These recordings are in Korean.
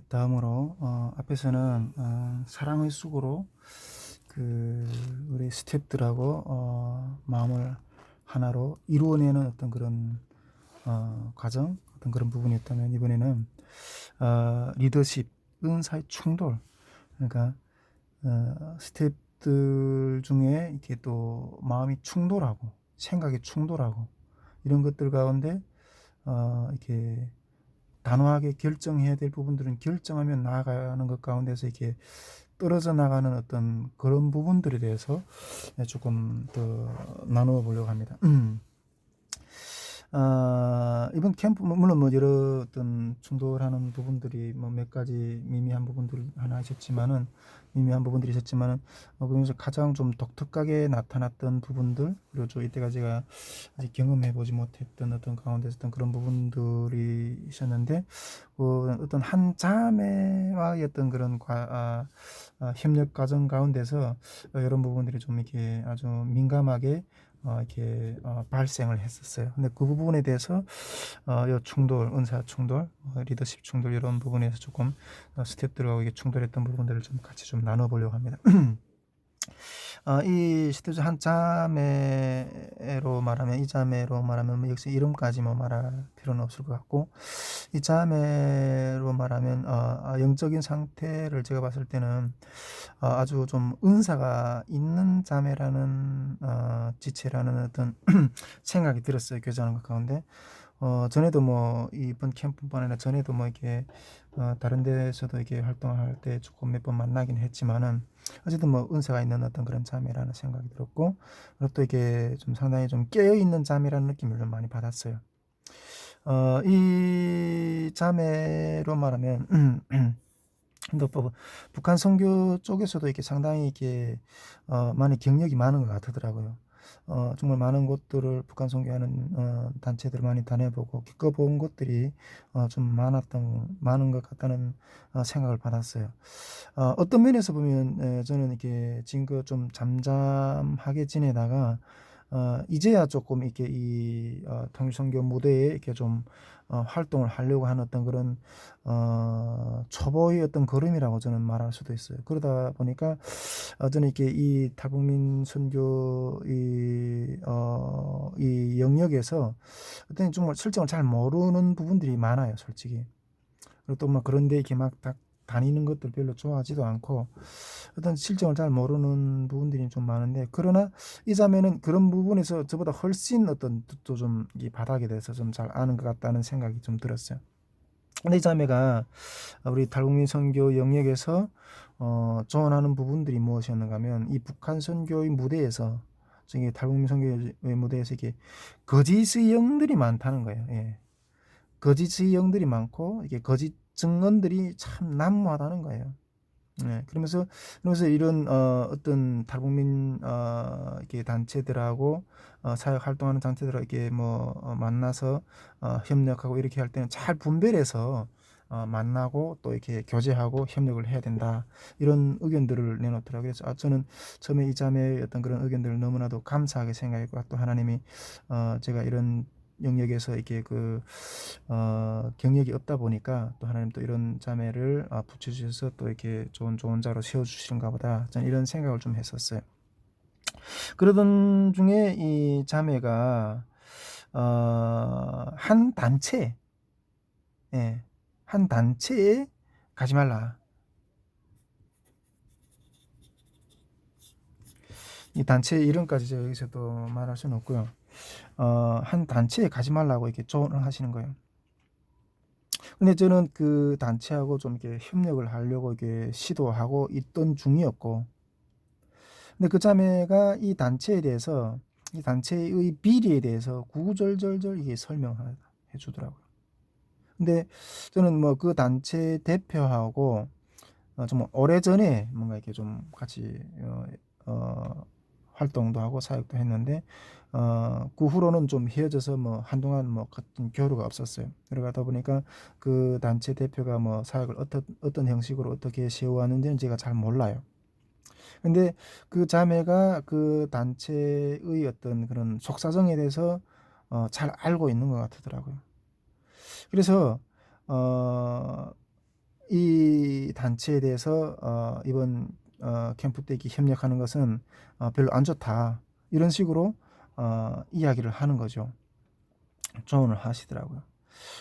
다음으로 앞에서는 사랑의 쑥으로 우리 스탭들하고 마음을 하나로 이루어내는 어떤 그런 과정, 어떤 그런 부분이었다면, 이번에는 리더십, 은사의 충돌. 그러니까 스탭들 중에 이렇게 또 마음이 충돌하고 생각이 충돌하고 이런 것들 가운데 이렇게 단호하게 결정해야 될 부분들은 결정하면 나아가는 것 가운데서 이렇게 떨어져 나가는 어떤 그런 부분들에 대해서 조금 더 나누어 보려고 합니다. 이번 캠프 물론 뭐 여러 어떤 충돌하는 부분들이 뭐 몇 가지 미미한 부분들 하나 있었지만은 미미한 부분들이 있었지만은 그중에서 가장 좀 독특하게 나타났던 부분들, 그리고 좀 이때가 제가 아직 경험해 보지 못했던 어떤 가운데서 어떤 그런 부분들이 있었는데, 어떤 한 자매와의 어떤 그런 협력 과정 가운데서 이런 부분들이 좀 이렇게 아주 민감하게 이렇게 발생을 했었어요. 근데 그 부분에 대해서 요 충돌, 은사 충돌, 리더십 충돌 이런 부분에서 조금 스태프들하고 이게 충돌했던 부분들을 좀 같이 좀 나눠보려고 합니다. 이 스태프 한 자매로 말하면, 이 자매로 말하면 뭐 역시 이름까지 뭐 말할 필요는 없을 것 같고, 이 자매로 말하면 영적인 상태를 제가 봤을 때는 아주 좀 은사가 있는 자매라는 지체라는 어떤 생각이 들었어요. 교제하는 것 가운데. 전에도 뭐 이번 캠프뿐 아니라 전에도 뭐 이렇게 다른 데서도 이렇게 활동할 때 조금 몇 번 만나긴 했지만은, 어쨌든 뭐 은사가 있는 어떤 그런 자매라는 생각이 들었고, 그리고 또 이게 좀 상당히 좀 깨어 있는 자매라는 느낌을 좀 많이 받았어요. 이 자매로 말하면 또 북한 선교 쪽에서도 이렇게 상당히 이렇게 많이 경력이 많은 것 같더라고요. 정말 많은 곳들을 북한 선교하는 단체들을 많이 다녀보고 겪어본 것들이 좀 많은 것 같다는 생각을 받았어요. 어떤 면에서 보면 저는 이렇게 지금껏 좀 잠잠하게 지내다가 이제야 조금 이렇게 이 통일선교 무대에 이렇게 좀 활동을 하려고 하는 어떤 그런 초보의 어떤 걸음이라고 저는 말할 수도 있어요. 그러다 보니까 저는 이렇게 이 탈북민 선교 이 영역에서 어떤 정말 실정을 잘 모르는 부분들이 많아요, 솔직히. 그리고 또 뭐 그런데 이렇게 막 다니는 것들 별로 좋아하지도 않고, 어떤 실정을 잘 모르는 부분들이 좀 많은데, 그러나 이 자매는 그런 부분에서 저보다 훨씬 어떤 또 좀 이 바닥에 대해서 좀 잘 아는 것 같다는 생각이 좀 들었어요. 근데 이 자매가 우리 탈북민 선교 영역에서 조언하는 부분들이 무엇이었는가 하면, 이 북한 선교의 무대에서, 저기 탈북민 선교의 무대에서 이게 거짓의 영들이 많다는 거예요. 예. 거짓의 영들이 많고 이게 거짓 증언들이 참 난무하다는 거예요. 네, 그러면서 이런 어떤 탈북민 이렇게 단체들하고 사역 활동하는 단체들하고 이렇게 뭐 만나서 협력하고 이렇게 할 때는 잘 분별해서 만나고 또 이렇게 교제하고 협력을 해야 된다, 이런 의견들을 내놓더라고요. 그래서 저는 처음에 이 자매의 어떤 그런 의견들을 너무나도 감사하게 생각했고, 또 하나님이 제가 이런 영역에서 이렇게 경력이 없다 보니까 또 하나님 또 이런 자매를 붙여주셔서 또 이렇게 좋은 자로 세워주시는가 보다, 저는 이런 생각을 좀 했었어요. 그러던 중에 이 자매가 한 단체, 예, 한 단체에 가지 말라. 이 단체 이름까지 제가 여기서 또 말할 수는 없고요. 한 단체에 가지 말라고 이렇게 조언을 하시는 거예요. 근데 저는 그 단체하고 좀 이렇게 협력을 하려고 이렇게 시도하고 있던 중이었고, 근데 그 자매가 이 단체에 대해서, 이 단체의 비리에 대해서 구구절절 이게 설명해 주더라고요. 근데 저는 뭐 그 단체 대표하고 좀 오래전에 뭔가 이렇게 좀 같이 어, 활동도 하고 사역도 했는데, 그 후로는 좀 헤어져서 뭐 한동안 뭐 같은 교류가 없었어요. 그러다 보니까 그 단체 대표가 뭐 사역을 어떤 형식으로 어떻게 세워왔는지는 제가 잘 몰라요. 근데 그 자매가 그 단체의 어떤 그런 속사정에 대해서 잘 알고 있는 것 같더라고요. 그래서 어 이 단체에 대해서 이번 캠프 때 이렇게 협력하는 것은 별로 안 좋다. 이런 식으로 이야기를 하는 거죠. 조언을 하시더라고요.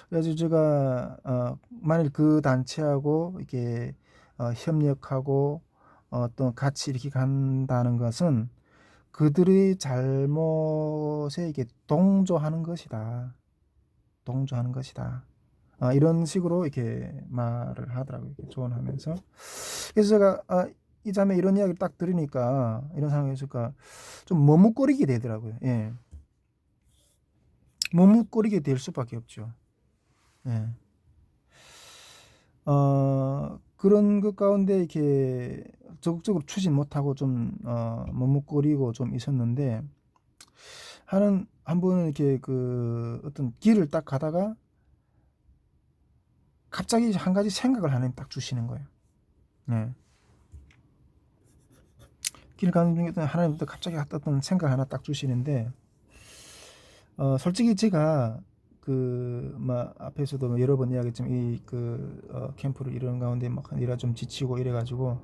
그래서 제가 만일 그 단체하고 이렇게 협력하고 또 같이 이렇게 간다는 것은 그들의 잘못에 이게 동조하는 것이다. 동조하는 것이다. 이런 식으로 이렇게 말을 하더라고요. 이렇게 조언하면서. 그래서 제가 이 자매 이런 이야기를 딱 들으니까 이런 상황에서 좀 머뭇거리게 되더라고요. 예. 머뭇거리게 될 수밖에 없죠. 예. 그런 것 가운데 이렇게 적극적으로 추진 못하고 좀 머뭇거리고 좀 있었는데 한 번은 이렇게 그 어떤 길을 딱 가다가 갑자기 한 가지 생각을 하나님 딱 주시는 거예요. 네. 길 가는 중에 하나님부터 갑자기 어떤 생각 하나 딱 주시는데 솔직히 제가 앞에서도 여러 번 이야기했지만 캠프를 이런 가운데 막 일하 좀 지치고 이래가지고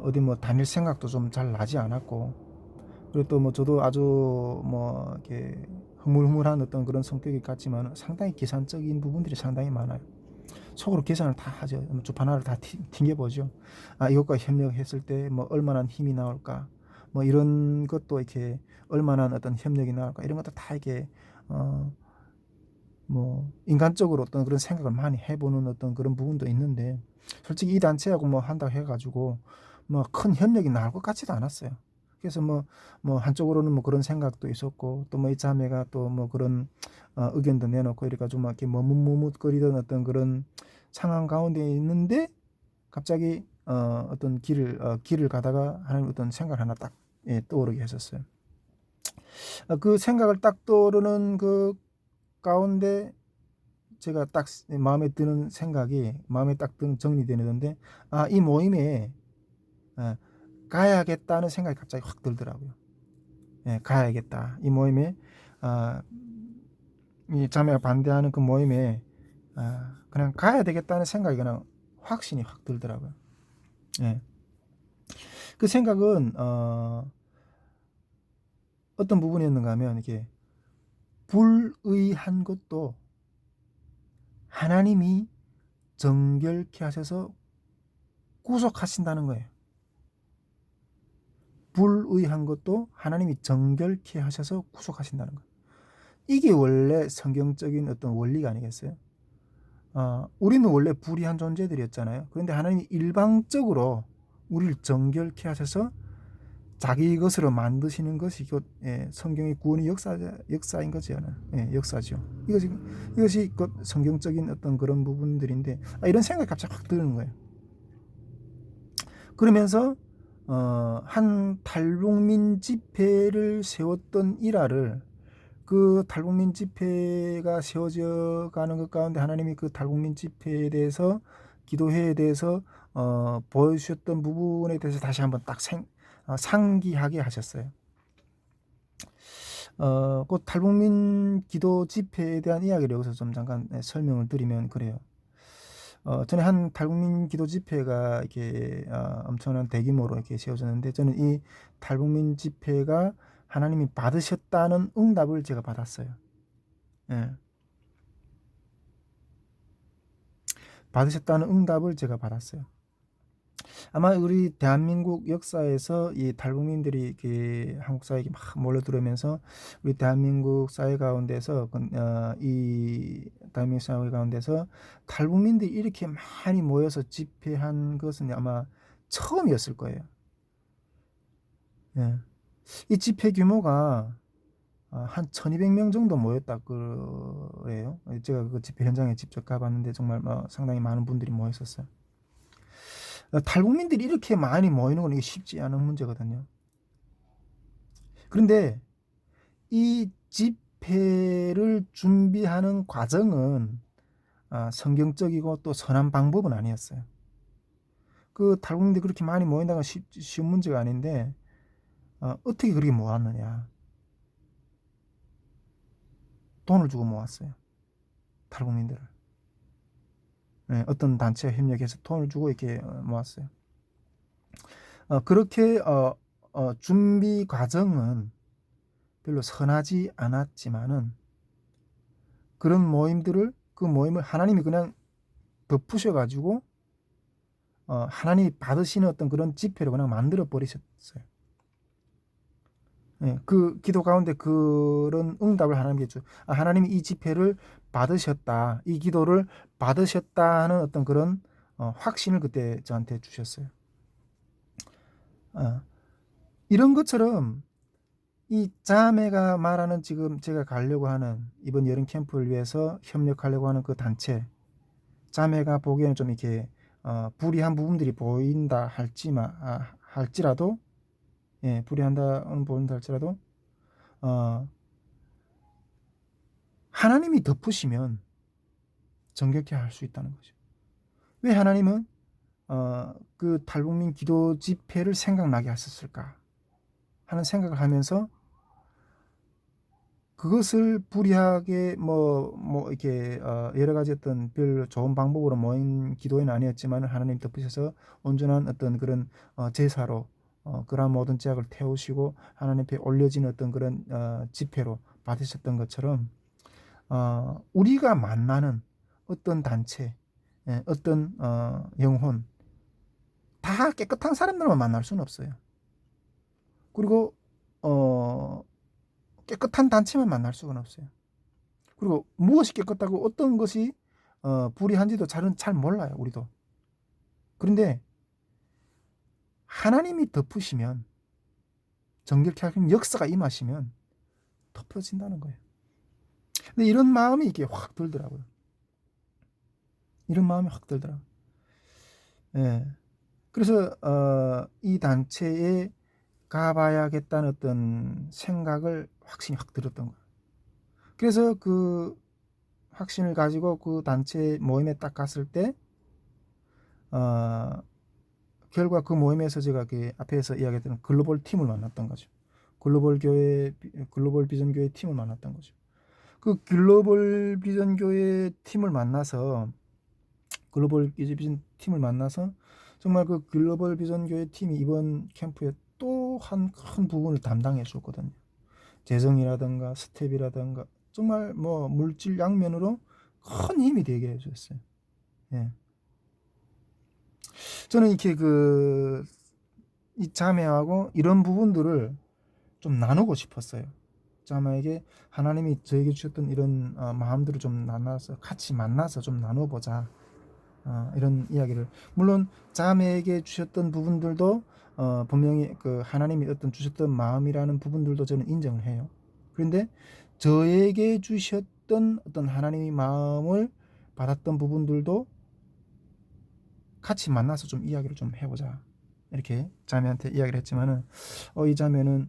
어디 뭐 다닐 생각도 좀 잘 나지 않았고 그리고 또 뭐 저도 아주 뭐 이렇게 흐물흐물한 어떤 그런 성격이 같지만 상당히 계산적인 부분들이 상당히 많아요. 속으로 계산을 다 하죠. 주판화를 다 튕겨보죠. 이것과 협력했을 때 뭐 얼마나 힘이 나올까, 뭐 이런 것도 이렇게 얼마나 어떤 협력이 나올까 이런 것도 다 이렇게 뭐 인간적으로 어떤 그런 생각을 많이 해보는 어떤 그런 부분도 있는데 솔직히 이 단체하고 뭐 한다고 해가지고 뭐 큰 협력이 나올 것 같지도 않았어요. 그래서 뭐 한쪽으로는 뭐 그런 생각도 있었고 또 뭐 이 자매가 또 뭐 그런 의견도 내놓고 이래가지고 막 이렇게 머뭇머뭇거리던 어떤 그런 상황 가운데 있는데 갑자기 어떤 길을 가다가 하는 어떤 생각 하나 딱 떠오르게 했었어요. 그 생각을 딱 떠오르는 그 가운데 제가 딱 마음에 드는 생각이 마음에 딱 드는 정리되는데 이 모임에 예, 가야겠다는 생각이 갑자기 확 들더라고요. 예, 가야겠다. 이 모임에 아, 이 자매가 반대하는 그 모임에 그냥 가야 되겠다는 생각이 그냥 확신이 확 들더라고요. 예. 그 생각은 어떤 부분이었는가 하면 이게 불의한 것도 하나님이 정결케 하셔서 구속하신다는 거예요. 불의한 것도 하나님이 정결케 하셔서 구속하신다는 거예요. 이게 원래 성경적인 어떤 원리가 아니겠어요? 우리는 원래 불의한 존재들이었잖아요. 그런데 하나님이 일방적으로 우리를 정결케 하셔서 자기 것으로 만드시는 것이 성경의 구원의 역사인 거죠. 역사죠. 이것이 곧 성경적인 어떤 그런 부분들인데 이런 생각이 갑자기 확 드는 거예요. 그러면서 한 탈북민 집회를 세웠던 일화를 그 탈북민 집회가 세워져 가는 것 가운데 하나님이 그 탈북민 집회에 대해서 기도회에 대해서 보여주셨던 부분에 대해서 다시 한번 딱 상기하게 하셨어요. 그 탈북민 기도 집회에 대한 이야기를 여기서 좀 잠깐 설명을 드리면 그래요. 전에 한 탈북민 기도 집회가 이렇게 엄청난 대규모로 이렇게 세워졌는데 저는 이 탈북민 집회가 하나님이 받으셨다는 응답을 제가 받았어요. 예. 받으셨다는 응답을 제가 받았어요. 아마 우리 대한민국 역사에서 이 탈북민들이 이렇게 한국 사회에 막 몰려들으면서 우리 대한민국 사회 가운데서 이 대한민국 사회 가운데서 탈북민들이 이렇게 많이 모여서 집회한 것은 아마 처음이었을 거예요. 예. 이 집회 규모가 한 1200명 정도 모였다 그래요. 제가 그 집회 현장에 직접 가봤는데 정말 상당히 많은 분들이 모였었어요. 탈북민들이 이렇게 많이 모이는 건 이게 쉽지 않은 문제거든요. 그런데 이 집회를 준비하는 과정은 성경적이고 또 선한 방법은 아니었어요. 그 탈북민들이 그렇게 많이 모인다는 건 쉬운 문제가 아닌데 어떻게 그렇게 모았느냐. 돈을 주고 모았어요. 탈북민들을. 예, 어떤 단체와 협력해서 돈을 주고 이렇게 모았어요. 그렇게 준비 과정은 별로 선하지 않았지만은 그런 모임들을 그 모임을 하나님이 그냥 덮으셔가지고 하나님이 받으시는 어떤 그런 집회로 그냥 만들어 버리셨어요. 예, 그 기도 가운데 그런 응답을 하나님께 하나님이 이 집회를 받으셨다, 이 기도를 받으셨다 하는 어떤 그런 확신을 그때 저한테 주셨어요. 이런 것처럼 이 자매가 말하는 지금 제가 가려고 하는 이번 여름 캠프를 위해서 협력하려고 하는 그 단체, 자매가 보기에는 좀 이렇게 불이한 부분들이 보인다 할지라도, 예, 불이한다는 보인다 할지라도 하나님이 덮으시면 정결케 할 수 있다는 거죠. 왜 하나님은 그 탈북민 기도 집회를 생각나게 하셨을까 하는 생각을 하면서 그것을 불이하게 이렇게 여러 가지 어떤 별 좋은 방법으로 모인 기도회는 아니었지만 하나님 덮으셔서 온전한 어떤 그런 제사로 그러한 모든 죄악을 태우시고 하나님 앞에 올려진 어떤 그런 집회로 받으셨던 것처럼 우리가 만나는 어떤 단체, 예, 어떤 영혼 다 깨끗한 사람들만 만날 수는 없어요. 그리고 깨끗한 단체만 만날 수는 없어요. 그리고 무엇이 깨끗하고 어떤 것이 불의한지도 잘 몰라요, 우리도. 그런데 하나님이 덮으시면, 정결케 하시는 역사가 임하시면 덮어진다는 거예요. 근데 이런 마음이 이렇게 확 들더라고요. 이런 마음이 확 들더라고요. 예. 그래서 이 단체에 가봐야겠다는 어떤 생각을 확신이 확 들었던 거예요. 그래서 그 확신을 가지고 그 단체 모임에 딱 갔을 때 결과 그 모임에서 제가 그 앞에서 이야기했던 글로벌 팀을 만났던 거죠. 글로벌 비전 교회 팀을 만났던 거죠. 그 글로벌 비전 교회 팀을 만나서 글로벌 비전 팀을 만나서 정말 그 글로벌 비전 교회 팀이 이번 캠프에 또 한 큰 부분을 담당해 줬거든요. 재정이라든가 스텝이라든가 정말 뭐 물질 양면으로 큰 힘이 되게 해줬어요. 예. 저는 이렇게 이 자매하고 이런 부분들을 좀 나누고 싶었어요. 자매에게 하나님이 저에게 주셨던 이런 마음들을 좀 나눠서 같이 만나서 좀 나눠보자. 이런 이야기를 물론 자매에게 주셨던 부분들도 분명히 그 하나님이 어떤 주셨던 마음이라는 부분들도 저는 인정을 해요. 그런데 저에게 주셨던 어떤 하나님의 마음을 받았던 부분들도 같이 만나서 좀 이야기를 좀 해보자. 이렇게 자매한테 이야기를 했지만은 이 자매는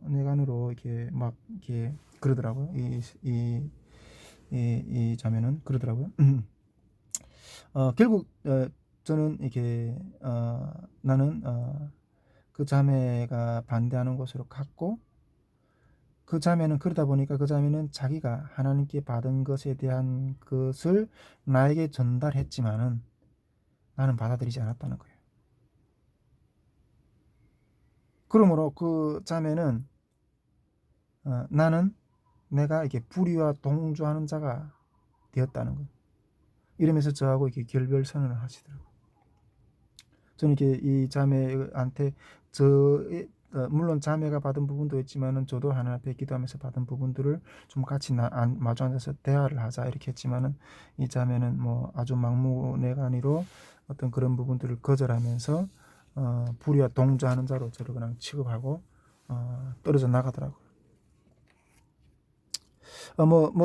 막무내간으로 이렇게 막 이렇게 그러더라고요. 이 자매는 그러더라고요. 결국 저는 이렇게 나는 그 자매가 반대하는 곳으로 갔고 그 자매는 그러다 보니까 그 자매는 자기가 하나님께 받은 것에 대한 것을 나에게 전달했지만은 나는 받아들이지 않았다는 거예요. 그러므로 그 자매는 나는 내가 이렇게 불의와 동조하는 자가 되었다는 거예요. 이러면서 저하고 이렇게 결별 선언을 하시더라고요. 저는 이렇게 이 자매한테 물론 자매가 받은 부분도 있지만은 저도 하나님 앞에 기도하면서 받은 부분들을 좀 같이 마주 앉아서 대화를 하자 이렇게 했지만은 이 자매는 뭐 아주 막무내간으로 어떤 그런 부분들을 거절하면서 불의와 동조하는 자로 저를 그냥 취급하고 떨어져 나가더라고요.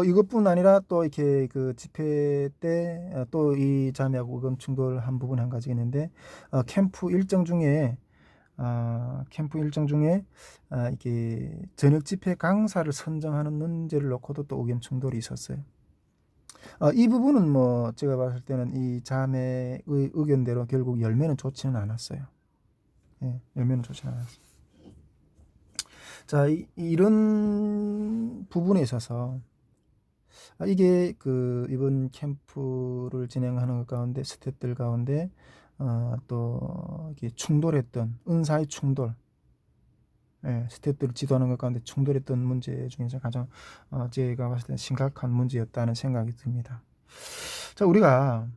이것뿐 아니라 또 이렇게 그 집회 때 또 이 자매하고 의견 충돌한 부분 한 가지가 있는데 캠프 일정 중에 이게 저녁 집회 강사를 선정하는 문제를 놓고도 또 의견 충돌이 있었어요. 이 부분은 뭐 제가 봤을 때는 이 자매의 의견대로 결국 열매는 좋지는 않았어요. 예, 열매는 좋지는 않았어요. 자, 이런 부분에 있어서 이게 그 이번 캠프를 진행하는 것 가운데 스태프들 가운데 또 이렇게 충돌했던 은사의 충돌, 예, 스태프들을 지도하는 것 가운데 충돌했던 문제 중에서 가장 제가 봤을 때 심각한 문제였다는 생각이 듭니다. 자, 우리가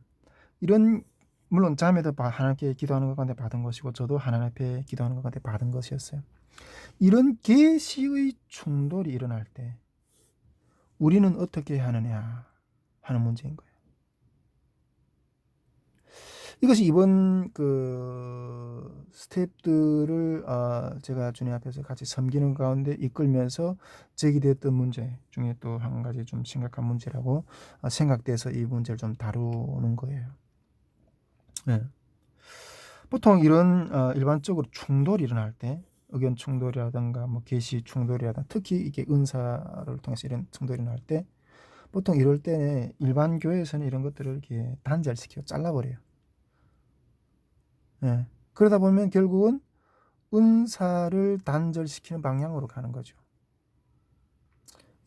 이런 물론 자매도 하나님께 기도하는 것 가운데 받은 것이고 저도 하나님 앞에 기도하는 것 가운데 받은 것이었어요. 이런 계시의 충돌이 일어날 때 우리는 어떻게 하느냐 하는 문제인 거예요. 이것이 이번 그 스텝들을 제가 주님 앞에서 같이 섬기는 가운데 이끌면서 제기됐던 문제 중에 또 한 가지 좀 심각한 문제라고 생각돼서 이 문제를 좀 다루는 거예요. 네. 보통 이런 일반적으로 충돌이 일어날 때 의견 충돌이라든가 뭐 계시 충돌이라든가 특히 이게 은사를 통해서 이런 충돌이 일어날 때 보통 이럴 때는 일반 교회에서는 이런 것들을 이렇게 단절시키고 잘라버려요. 예. 그러다 보면 결국은 은사를 단절시키는 방향으로 가는 거죠.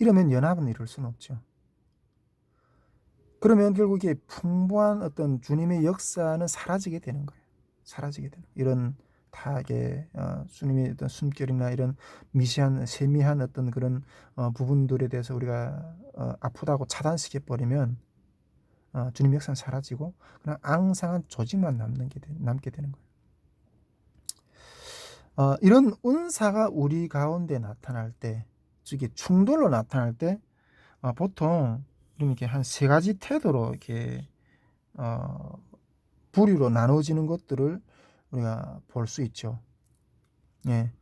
이러면 연합은 이룰 수는 없죠. 그러면 결국 이게 풍부한 어떤 주님의 역사는 사라지게 되는 거예요. 사라지게 되는 이런 다 이게 주님의 어떤 숨결이나 이런 미세한 세미한 어떤 그런 부분들에 대해서 우리가 아프다고 차단시켜 버리면 주님의 역사는 사라지고 그냥 앙상한 조직만 남게 되는 거예요. 이런 은사가 우리 가운데 나타날 때, 즉 충돌로 나타날 때 보통 이렇게 한 세 가지 태도로 이렇게 부류로 나눠지는 것들을 우리가 볼 수 있죠. 예.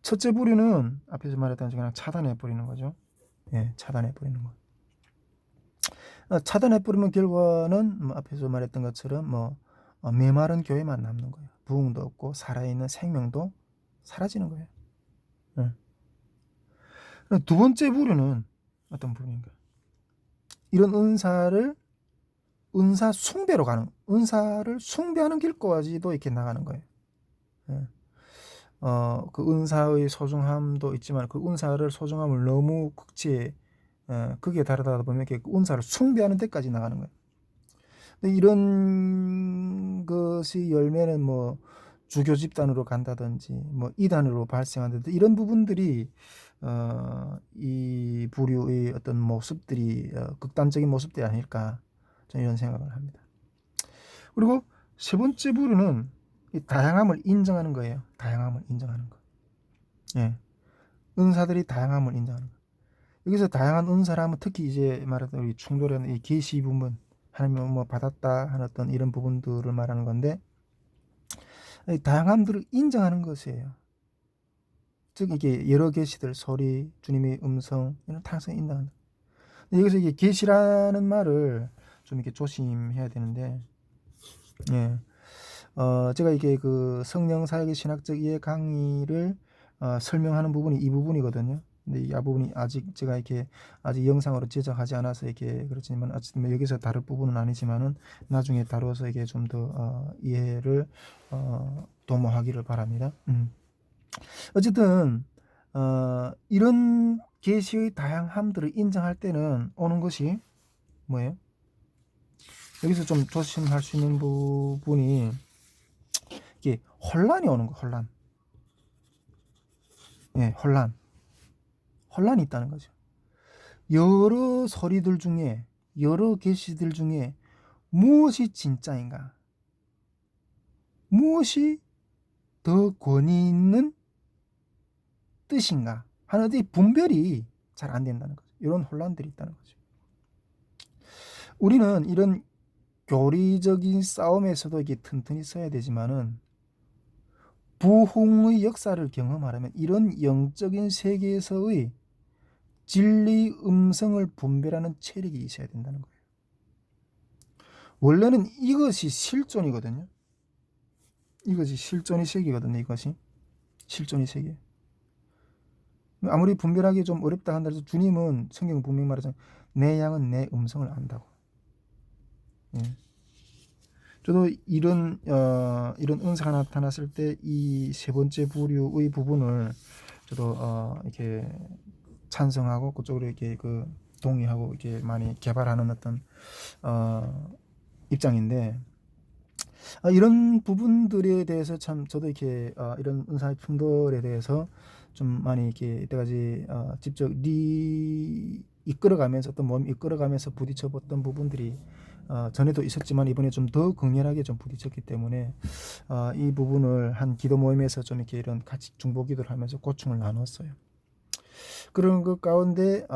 첫째 부류는 앞에서 말했던 그냥 차단해 버리는 거죠. 예, 차단해 버리는 거. 차단해 버리면 결과는 앞에서 말했던 것처럼 메마른 교회만 남는 거예요. 부흥도 없고 살아있는 생명도 사라지는 거예요. 예. 두 번째 부류는 어떤 부류인가? 이런 은사 숭배로 가는, 은사를 숭배하는 길까지도 이렇게 나가는 거예요. 예. 그 은사의 소중함도 있지만 그 은사를 소중함을 너무 극에 달하다 보면 그 은사를 숭배하는 데까지 나가는 거예요. 근데 이런 것이 열매는 뭐 주교 집단으로 간다든지 뭐 이단으로 발생한다든지 이런 부분들이 이 부류의 어떤 모습들이 극단적인 모습들이 아닐까 저는 이런 생각을 합니다. 그리고 세 번째 부류는 이 다양함을 인정하는 거예요. 다양함을 인정하는 거. 예. 은사들이 다양함을 인정하는 거. 여기서 다양한 은사라면 특히 이제 말했던 우리 충돌하는 이 계시 부분, 하나님은 뭐 받았다 하는 어떤 이런 부분들을 말하는 건데, 이 다양함들을 인정하는 것이에요. 즉 이게 여러 계시들, 소리, 주님의 음성 이런 다양성을 인정한다. 여기서 이게 계시라는 말을 좀 이렇게 조심해야 되는데, 예. 제가 이게 그 성령 사역의 신학적 이해 강의를 설명하는 부분이 이 부분이거든요. 근데 이 부분이 아직 제가 이렇게 아직 영상으로 제작하지 않아서 이렇게 그렇지만 어쨌든 뭐 여기서 다룰 부분은 아니지만은 나중에 다뤄서 이게 좀 더 이해를 도모하기를 바랍니다. 어쨌든 이런 계시의 다양함들을 인정할 때는 오는 것이 뭐예요? 여기서 좀 조심할 수 있는 부분이 이게 혼란이 오는 거, 혼란. 예, 혼란이 있다는 거죠. 여러 소리들 중에, 여러 계시들 중에 무엇이 진짜인가? 무엇이 더 권위 있는 뜻인가? 하는 이 분별이 잘 안 된다는 거죠. 이런 혼란들이 있다는 거죠. 우리는 이런 교리적인 싸움에서도 이게 튼튼히 서야 되지만은 부흥의 역사를 경험하려면 이런 영적인 세계에서의 진리 음성을 분별하는 체력이 있어야 된다는 거예요. 원래는 이것이 실존이거든요. 이것이 실존의 세계거든요. 이것이 실존의 세계. 아무리 분별하기 좀 어렵다 한다해도 주님은 성경 분명히 말하잖아요. 내 양은 내 음성을 안다고. 예. 저도 이런 은사가 나타났을 때 이 세 번째 부류의 부분을 저도 이렇게 찬성하고 그쪽으로 이렇게 동의하고 이렇게 많이 개발하는 어떤 입장인데, 이런 부분들에 대해서 참 저도 이렇게 이런 은사의 충돌에 대해서 좀 많이 이렇게 이때까지 직접 이끌어가면서 어떤 몸 이끌어가면서 부딪혀 봤던 부분들이 전에도 있었지만 이번에 좀 더 극렬하게 좀 부딪혔기 때문에 이 부분을 한 기도 모임에서 좀 이렇게 이런 같이 중보 기도를 하면서 고충을 나눴어요. 그런 것 가운데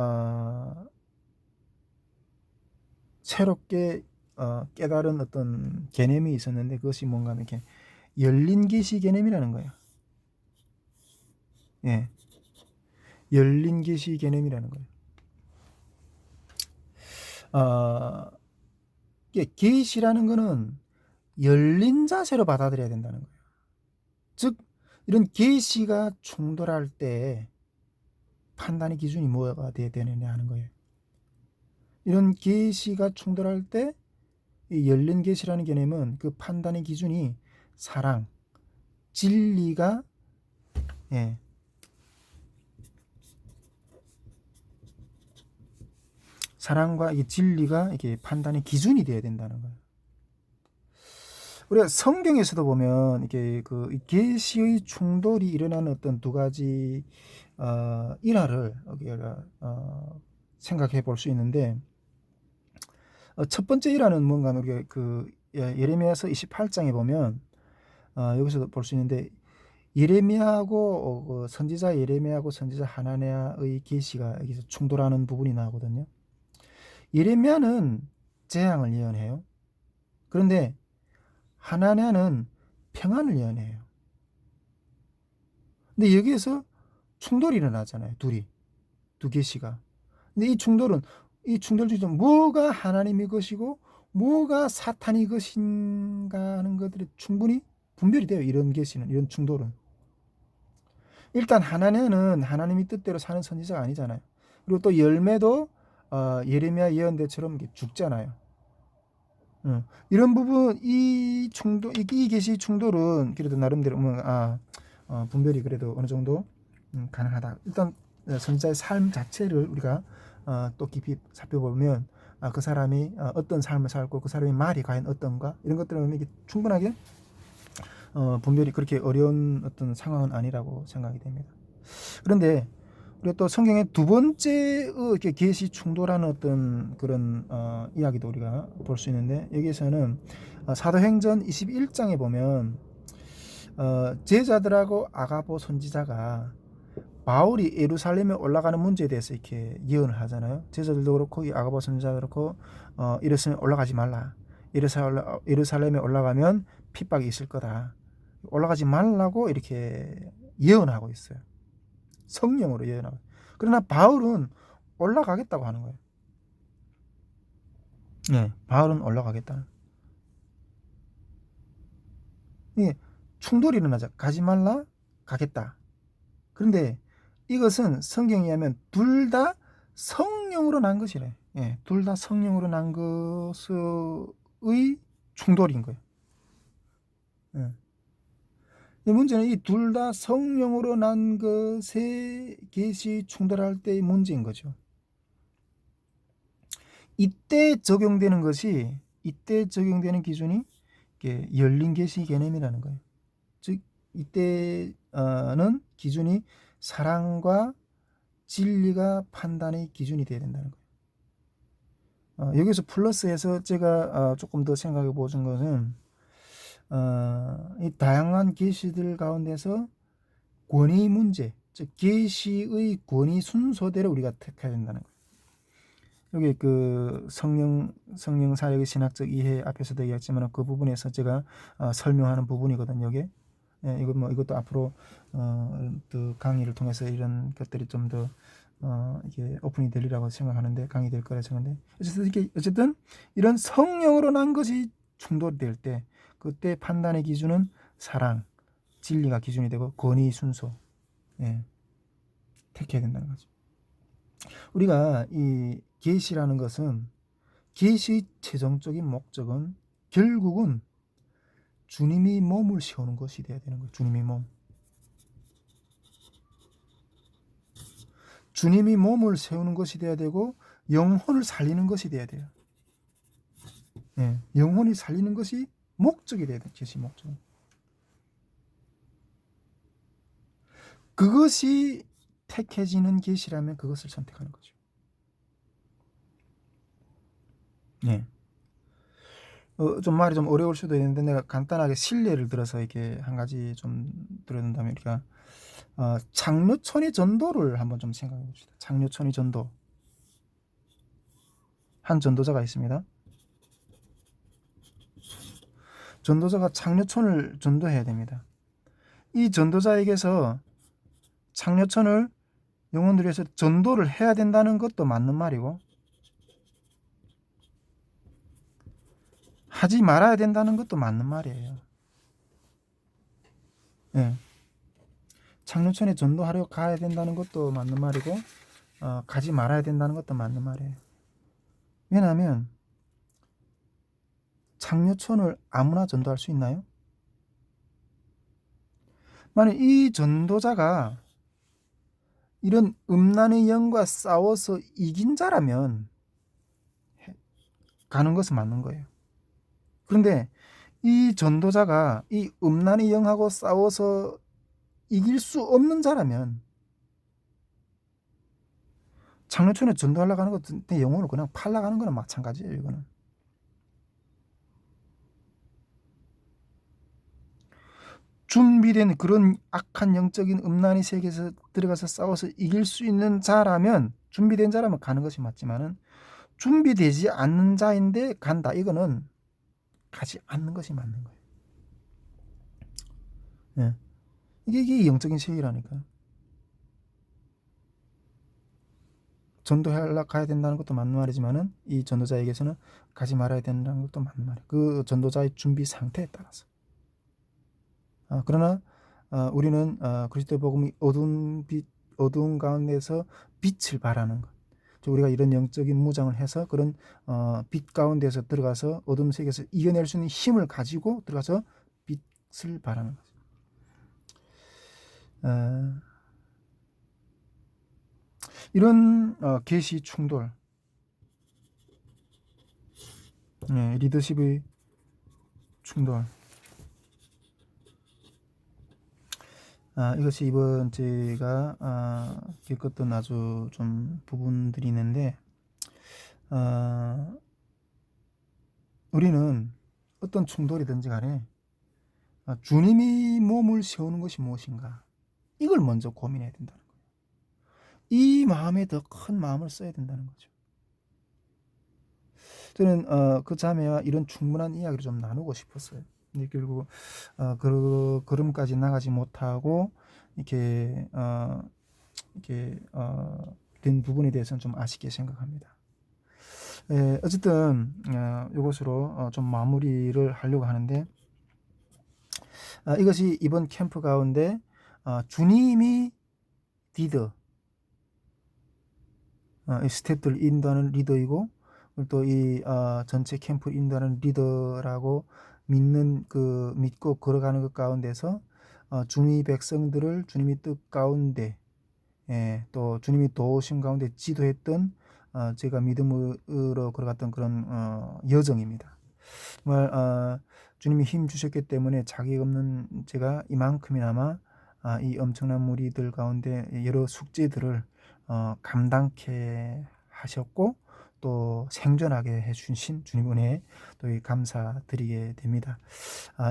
새롭게 깨달은 어떤 개념이 있었는데, 그것이 뭔가 하면 이렇게 열린 계시 개념이라는 거예요. 예, 열린 계시 개념이라는 거예요. 계시라는 거는 열린 자세로 받아들여야 된다는 거예요. 즉 이런 계시가 충돌할 때 판단의 기준이 뭐가 돼야 되느냐 하는 거예요. 이런 계시가 충돌할 때 이 열린 계시라는 개념은 그 판단의 기준이 사랑, 진리가 사랑과 이게 진리가 이게 판단의 기준이 되어야 된다는 거예요. 우리가 성경에서도 보면 이게 그 계시의 충돌이 일어나는 어떤 두 가지 일화를 우리가 생각해 볼 수 있는데, 첫 번째 일화는 뭔가 하면 우리가 그 예레미야서 28장에 보면 여기서도 볼 수 있는데, 예레미야하고 그 선지자 예레미야하고 선지자 하나냐의 계시가 여기서 충돌하는 부분이 나오거든요. 예레미야는 재앙을 예언해요. 그런데 하나냐는 평안을 예언해요. 근데 여기에서 충돌이 일어나잖아요. 두 계시가. 근데 이 충돌 중에 뭐가 하나님의 것이고 뭐가 사탄의 것인가 하는 것들이 충분히 분별이 돼요. 이런 계시는, 이런 충돌은. 일단 하나냐는 하나님의 뜻대로 사는 선지자가 아니잖아요. 그리고 또 열매도 예레미야 예언대처럼 죽잖아요. 이런 부분, 이 계시 충돌은 그래도 나름대로 분별이 그래도 어느 정도 가능하다. 일단 선지자의 삶 자체를 우리가 또 깊이 살펴보면 그 사람이 어떤 삶을 살고 그 사람의 말이 과연 어떤가, 이런 것들은 이게 충분하게 분별이 그렇게 어려운 어떤 상황은 아니라고 생각이 됩니다. 그런데 그리고 또 성경의 두 번째 이렇게 계시 충돌하는 어떤 그런 이야기도 우리가 볼 수 있는데, 여기에서는 사도행전 21장에 보면 제자들하고 아가보 선지자가 바울이 예루살렘에 올라가는 문제에 대해서 이렇게 예언을 하잖아요. 제자들도 그렇고 이 아가보 선지자도 그렇고 이랬으면 올라가지 말라. 예루살렘에 올라가면 핍박이 있을 거다. 올라가지 말라고 이렇게 예언하고 있어요. 성령으로 예언하고. 그러나 바울은 올라가겠다고 하는 거예요. 네, 바울은 올라가겠다. 예, 충돌이 일어나자. 가지 말라, 가겠다. 그런데 이것은 성경에 의하면 둘 다 성령으로 난 것이래. 예, 둘 다 성령으로 난 것의 충돌인 거예요. 예. 문제는 이 둘 다 성령으로 난 것에 계시 충돌할 때의 문제인 거죠. 이때 적용되는 기준이 열린 계시 개념이라는 거예요. 즉 이때는 기준이 사랑과 진리가 판단의 기준이 되어야 된다는 거예요. 여기서 플러스해서 제가 조금 더 생각해 보는 것은 이 다양한 계시들 가운데서 권위 문제, 즉 계시의 권위 순서대로 우리가 택해야 된다는 거예요. 여기 그 성령 사역의 신학적 이해 앞에서도 얘기했지만 그 부분에서 제가 설명하는 부분이거든요. 이게 이것도 앞으로 또 강의를 통해서 이런 것들이 좀 더 이게 오픈이 되리라고 생각하는데, 강의 될 거라 생각하는데, 어쨌든 이런 성령으로 난 것이 충돌될 때 그때 판단의 기준은 사랑, 진리가 기준이 되고 권위 순서 택해야 된다는 거죠. 우리가 이 계시라는 것은, 계시의 최종적인 목적은 결국은 주님이 몸을 세우는 것이 되어야 되는 거예요. 주님이 몸을 세우는 것이 되어야 되고, 영혼을 살리는 것이 돼야 돼요. 예, 영혼이 살리는 것이 목적이 돼야 돼요. 제시 목적. 그것이 택해지는 계시라면 그것을 선택하는 거죠. 예. 좀 말이 좀 어려울 수도 있는데 내가 간단하게 실례를 들어서 이렇게 한 가지 좀 들어준다면 우리가 장류천의 전도를 한번 좀 생각해 봅시다. 장류천의 전도. 한 전도자가 있습니다. 전도자가 장류천을 전도해야 됩니다. 이 전도자에게서 장류천을 영혼들을 위해서 전도를 해야 된다는 것도 맞는 말이고 하지 말아야 된다는 것도 맞는 말이에요. 예. 장류천에 전도하려 가야 된다는 것도 맞는 말이고 가지 말아야 된다는 것도 맞는 말이에요. 왜냐하면 장류천을 아무나 전도할 수 있나요? 만약 이 전도자가 이런 음란의 영과 싸워서 이긴 자라면 가는 것은 맞는 거예요. 그런데 이 전도자가 이 음란의 영하고 싸워서 이길 수 없는 자라면 장로촌에 전도하려고 하는 것도 내 영혼을 그냥 팔려가는 거나 마찬가지예요. 이거는 준비된 그런 악한 영적인 음란의 세계에서 들어가서 싸워서 이길 수 있는 자라면 준비된 자라면 가는 것이 맞지만은 준비되지 않는 자인데 간다. 이거는 가지 않는 것이 맞는 거예요. 예. 이게 영적인 세계라니까. 전도하러 가야 된다는 것도 맞는 말이지만은 이 전도자에게서는 가지 말아야 된다는 것도 맞는 말이에요. 그 전도자의 준비 상태에 따라서. 그러나 우리는 그리스도의 복음이 어두운 가운데서 빛을 발하는 것. 우리가 이런 영적인 무장을 해서 그런 빛 가운데서 들어가서 어둠 세계에서 이겨낼 수 있는 힘을 가지고 들어가서 빛을 발하는 거죠. 이런 계시 충돌, 리더십의 충돌. 이것이 이번 제가 겪었던 아주 좀 부분들이 있는데 우리는 어떤 충돌이든지 간에 주님이 몸을 세우는 것이 무엇인가 이걸 먼저 고민해야 된다는 거예요. 이 마음에 더 큰 마음을 써야 된다는 거죠. 저는 그 자매와 이런 충분한 이야기를 좀 나누고 싶었어요. 근데 결국 그 걸음까지 나가지 못하고 이렇게 된 부분에 대해서는 좀 아쉽게 생각합니다. 어쨌든 이것으로 좀 마무리를 하려고 하는데 이것이 이번 캠프 가운데 주님이 리더, 이 스태프들 인도하는 리더이고 또 이 전체 캠프 인도하는 리더라고 믿고 걸어가는 것 가운데서 주님의 백성들을 주님의 뜻 가운데 또 주님이 도우심 가운데 지도했던 제가 믿음으로 걸어갔던 그런 여정입니다. 정말 주님이 힘 주셨기 때문에 자격 없는 제가 이만큼이나마 이 엄청난 무리들 가운데 여러 숙제들을 감당케 하셨고 또 생존하게 해주신 주님 은혜에 또 감사드리게 됩니다.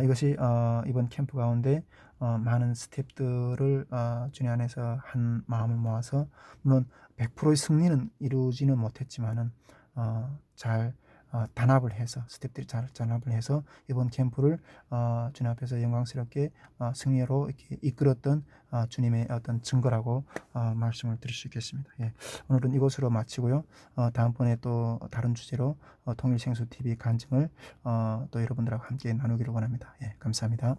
이것이 이번 캠프 가운데 많은 스태프들을 주님 안에서 한 마음을 모아서 물론 100%의 승리는 이루지는 못했지만은 잘 단합을 해서 스태프들이 잘 단합을 해서 이번 캠프를 주님 앞에서 영광스럽게 승리로 이렇게 이끌었던 주님의 어떤 증거라고 말씀을 드릴 수 있겠습니다. 예. 오늘은 이것으로 마치고요. 다음번에 또 다른 주제로 통일생수 TV 간증을 또 여러분들하고 함께 나누기를 원합니다. 예, 감사합니다.